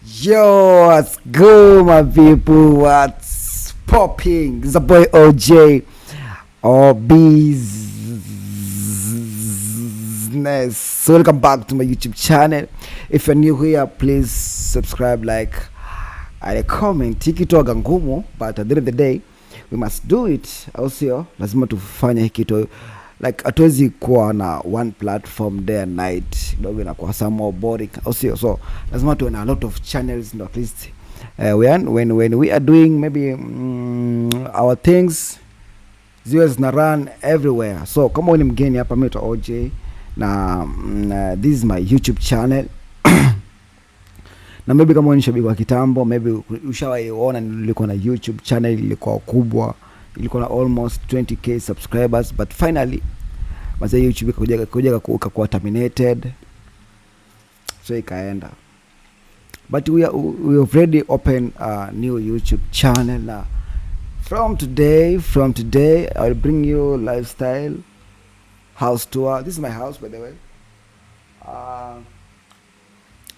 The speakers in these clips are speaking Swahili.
Yo, what's good, my people? What's popping? It's a boy OJ or business. So welcome back to my YouTube channel. If you're new here, please subscribe, like, and comment. Tikitoga ngumu, but at the end of the day, we must do it. Also, lazima tufanye hiki kitu. Like hatuwezi kuwa na one platform day and night, kidogo inakuwa some more boring. Also, so lazima tuwe na a lot of channels, at least when we are doing maybe our things ziwe zina run everywhere. So kama wewe ni mgeni hapa, mimi naitwa OJ na this is my YouTube channel. Na maybe kama wewe ni shabiki wa kitambo, maybe ushawaiona nilikuwa na YouTube channel ilikuwa kubwa, ilikuwa na almost 20k subscribers, but finally maza YouTube kuja kuwa terminated, so ikaenda. But we have already opened a new YouTube channel now. From today I will bring you lifestyle house tour. This is my house, by the way.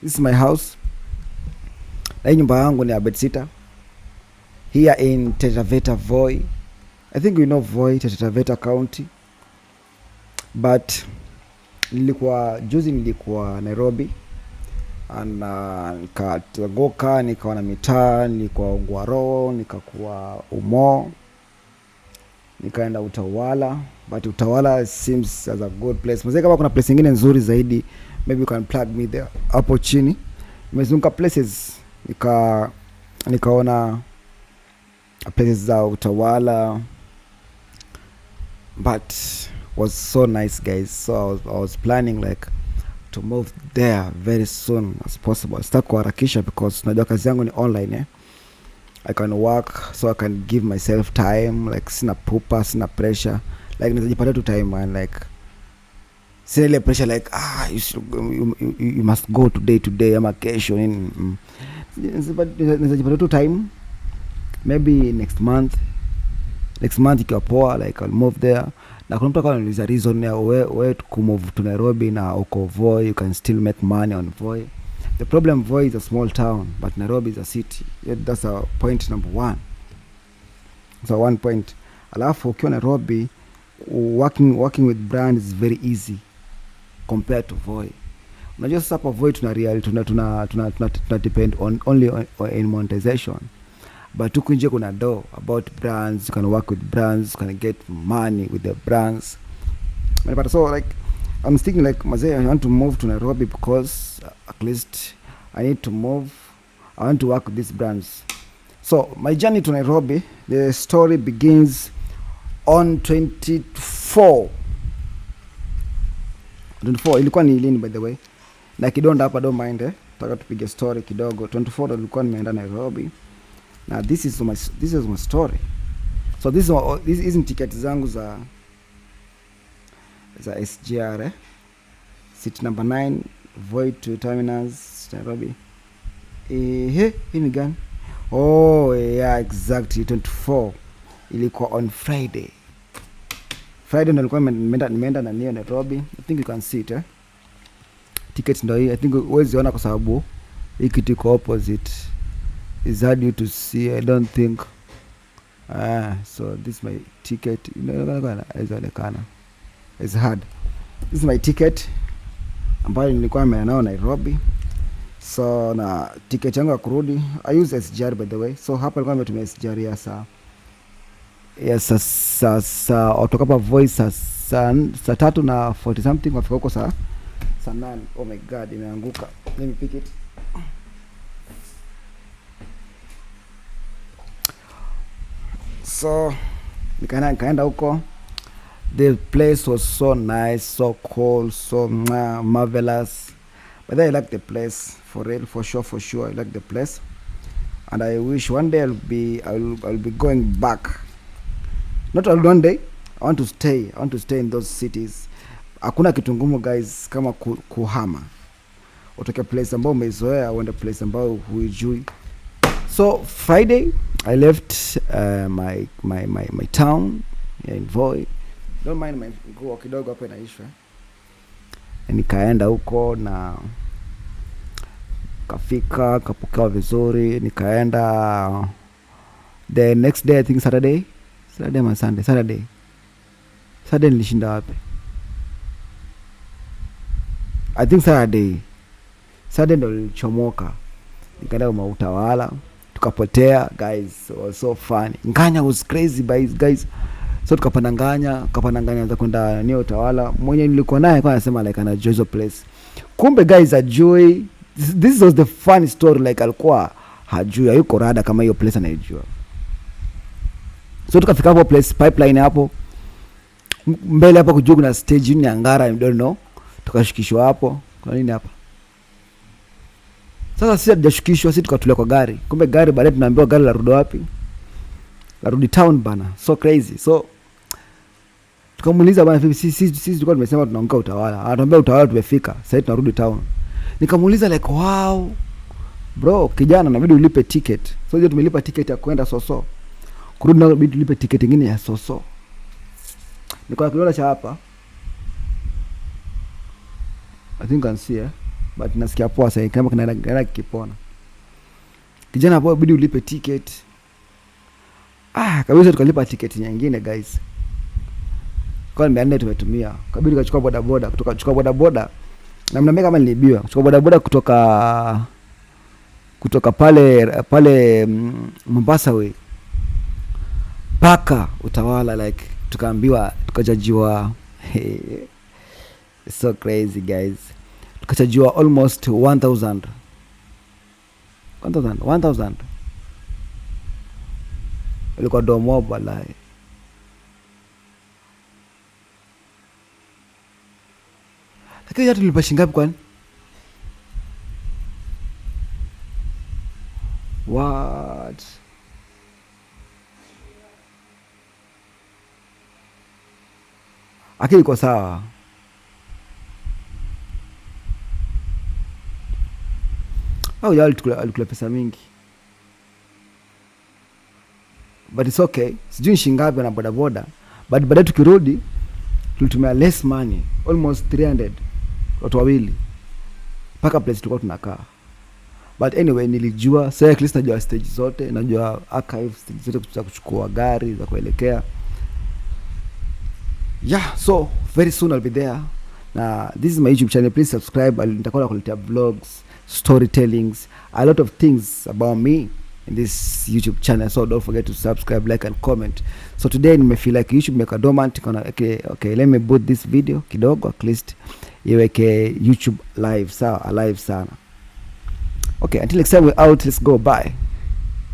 This is my house. Na nyumba yangu ni a bedsitter here in Taita Taveta, Voi. I think you know Voi, Taita Taveta County. But juzi nilikuwa Nairobi and nikagoka, nikawa na mitaa, nilikuwa Ongwaro, nikakuwa Umo, nikaenda Utawala. But Utawala seems as a good place. Mzee, kama kuna place nyingine nzuri zaidi, maybe you can plug me there hapo chini. Nimezunguka places, nikaona places za Utawala, but was so nice, guys. So I was planning like to move there very soon as possible. Sitaki kuharakisha because najua kazi yangu ni online, I can work, so I can give myself time, like sina pupa, sina pressure, like nizajipata tu time, man. Like sina ile pressure like you must go today ama kesho nini. Nizajipata tu time, maybe next month ikiwa poa, like I'll move there. Na kuna mtu akaniuliza reason ya where to move to Nairobi na uko Voi, you can still make money on Voi. The problem, Voi is a small town, but Nairobi is a city. That's a point number one. So one point. Alafu ukiwa Nairobi, working with brands is very easy compared to Voi. Unajua sasa hapa Voi tuna depend only on monetization. But huku nje kuna do about brands, you can work with brands, you can get money with the brands. But so like I'm thinking like mazee, I want to move to Nairobi because at least I need to move. I want to work with these brands. So my journey to Nairobi, the story begins on 24 ilikuwa ni lini, by the way? Na kidonda hapa, don't mind taka tupige story kidogo. 24 ilikuwa nimeenda Nairobi. Now this is my story. So this is ticket zangu za SGR, seat number 9, Voi to terminus Nairobi. Hii ni gani? Oh yeah, exactly 24 ilikuwa on Friday ndio nilikuwa nimeenda na niyo Nairobi. I think you can see it ticket ndio hii. I think uwezi ona kwa sababu hii kitu iko opposite. It's hard you to see, I don't think. So this is my ticket. It's hard. This is my ticket ambayo nilikuwa nimeenda Nairobi. So na ticket yangu ya kurudi, I use SGR, by the way. So hapa nilikuwa nimetumia SGR ya saa otoka voice saa 3 na 40 something, wafika huko saa 9. Oh my god, imeanguka. Let me pick it. So nikaenda huko. The place was so nice, so cool, so marvelous. But I like the place, for real, for sure I like the place. And I wish one day I'll be going back. Not all one day. I want to stay in those cities. Hakuna kitu ngumu, guys, kama kuhama. Utoke place ambao umeizoea uende place ambao huijui. So Friday I left my town in Voi. Don't mind my nguo kidogo hapo inaisha. Nikaenda huko na Kafika kapokewa vizuri, nikaenda the next day, I think Saturday ama Saturday nilishinda wapi? I think Saturday ndo nilichomoka, nikaenda Utawala, tukapotea guys. It was so funny. Nganya was crazy guys. So tukapanda Nganya za kwenda ni Utawala. Mwenye nilikuwa naye kwa anasema like anajua hizo place, kumbe guys ajui. This was the funny story, like alikuwa hajui, hayuko rada kama hiyo place anaijua. So tukafika hapo place, pipeline hapo mbele hapa kujua kuna stage ni Angara, I don't know. Tukashikishwa hapo. Kwa nini hapa? Sasa sisi hajashikishwa, sisi tukatulia kwa gari. Kumbe gari baadaye tunaambiwa gari la rudi wapi? La rudi town bana. So crazy. So tukamuuliza bana, sisi tulikuwa tumesema tunaondoka Utawala. Anatuambia Utawala tumefika, sasa tunarudi town. Nikamuuliza like wow. Bro, kijana inabidi ulipe ticket. So hiyo tumelipa ticket ya kwenda Soso. Kurudi na inabidi ulipe ticket nyingine ya Soso. Niko na kidole cha hapa. I think can see but nasikia poa sasa kama kinaenda kipona. Kijana hapo inabidi ulipe ticket. Kabisa tukalipa ticket nyingine guys. Kwa 400 tumetumia. Kabidi kachukua bodaboda, kutoka bodaboda. Na mnaambia kama nilibiwa. Kuchukua bodaboda kutoka pale Mombasa way paka Utawala, like tukaambiwa, tukajajiwa so crazy guys. Tukachajiwa almost 1000 ilikuwa domo balai. Lakini hata tulipa shingapi kwani? What? Akili kwa sawa. Ya alikula pesa mingi. But it's okay. Sijui shingapi na bodaboda. But baadaye tukirudi tulitumia less money, almost 300 watu wawili paka place tulikuwa tunakaa. But anyway nilijua, sasa at least najua stage zote, najua archives zote za kuchukua gari za kuelekea. Yeah, so very soon I'll be there. This is my YouTube channel, please subscribe. Nitakuwa nakuletea vlogs, storytellings, a lot of things about me in this YouTube channel, so don't forget to subscribe, like and comment. So today I feel like YouTube make a dormant. Okay, let me boot this video kidogo, at least iweke YouTube live, alive sana. Okay, until next time we're out, let's go, bye.